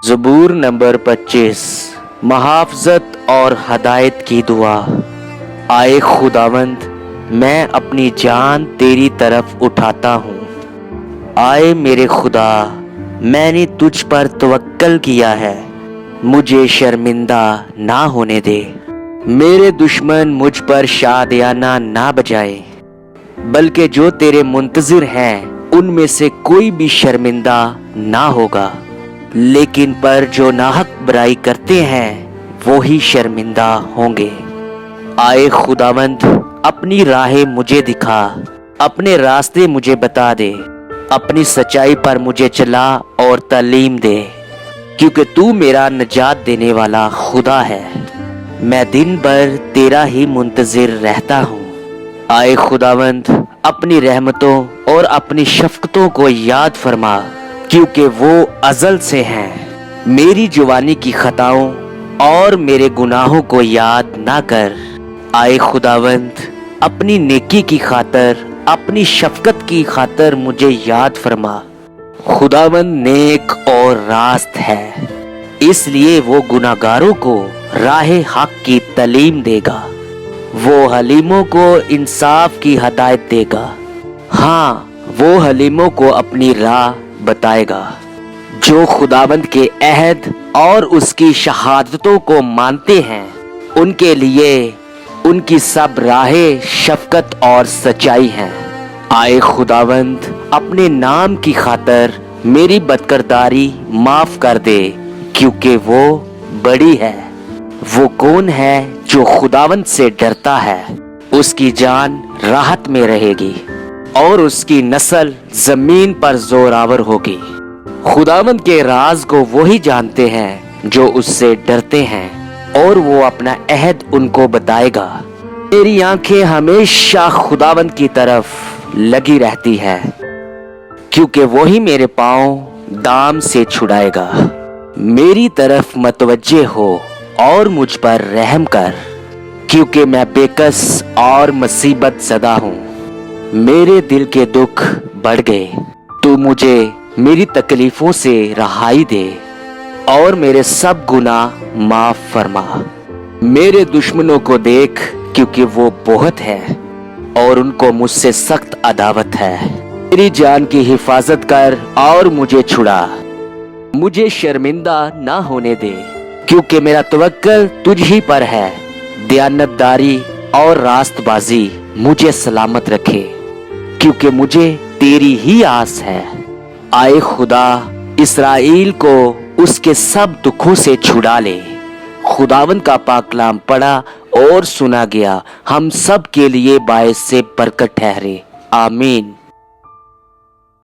ज़बूर number 25। मुहाफ़ज़त और हदायत की दुआ। आए खुदावंद, मैं अपनी जान तेरी तरफ उठाता हूँ। आए मेरे खुदा, मैंने तुझ पर तवक्कल किया है, मुझे शर्मिंदा ना होने दे। मेरे दुश्मन मुझ पर शादियाना ना बजाए, बल्कि जो तेरे मुंतज़िर हैं उनमें से कोई भी शर्मिंदा ना होगा। लेकिन पर जो नाहक बुराई करते हैं वो ही शर्मिंदा होंगे। आए खुदावंद, अपनी राहें मुझे दिखा, अपने रास्ते मुझे बता दे, अपनी सच्चाई पर मुझे चला और तालीम दे, क्योंकि तू मेरा निजात देने वाला खुदा है। मैं दिन भर तेरा ही मुंतज़िर रहता हूँ। आए खुदावंद, अपनी रहमतों और अपनी शफ़क़तों को याद फरमा, क्योंकि वो अज़ल से हैं। मेरी जवानी की खताओं और मेरे गुनाहों को याद ना कर। आए खुदावंद, अपनी नेकी की खातर, अपनी शफ़क़त की खातर मुझे याद फरमा। खुदावंद नेक और रास्त है, इसलिए वो गुनाहगारों को राहे हक की तालीम देगा। वो हलीमों को इंसाफ की हदायत देगा। हाँ, वो हलीमों को अपनी राह बताएगा। जो खुदावंद के अहद और उसकी शहादतों को मानते हैं, उनके लिए उनकी सब राहें शफ़क़त और सच्चाई हैं। आए खुदावंद, अपने नाम की खातर मेरी बदकिरदारी माफ़ कर दे, क्योंकि वो बड़ी है। वो कौन है जो खुदावंद से डरता है? उसकी जान राहत में रहेगी और उसकी नस्ल जमीन पर जोरावर होगी। खुदावंद के राज को वही जानते हैं जो उससे डरते हैं, और वो अपना अहद उनको बताएगा। मेरी आंखें हमेशा खुदावंद की तरफ लगी रहती है, क्योंकि वही मेरे पांव दाम से छुड़ाएगा। मेरी तरफ मतवज्जे हो और मुझ पर रहम कर, क्योंकि मैं बेकस और मुसीबत ज़दा हूँ। मेरे दिल के दुख बढ़ गए। तू मुझे मेरी तकलीफ़ों से रहाई दे और मेरे सब गुनाह माफ़ फरमा। मेरे दुश्मनों को देख, क्योंकि वो बहुत है और उनको मुझसे सख्त अदावत है। मेरी जान की हिफाजत कर और मुझे छुड़ा। मुझे शर्मिंदा ना होने दे, क्योंकि मेरा तवक्कल तुझ ही पर है। दयानतदारी और रास्तबाजी मुझे सलामत रखे, क्योंकि मुझे तेरी ही आस है। आए खुदा, इस्राएल को उसके सब दुखों से छुड़ा ले। खुदावंद का पाक कलाम पढ़ा और सुना गया, हम सब के लिए बायस से बरकत ठहरे। आमीन।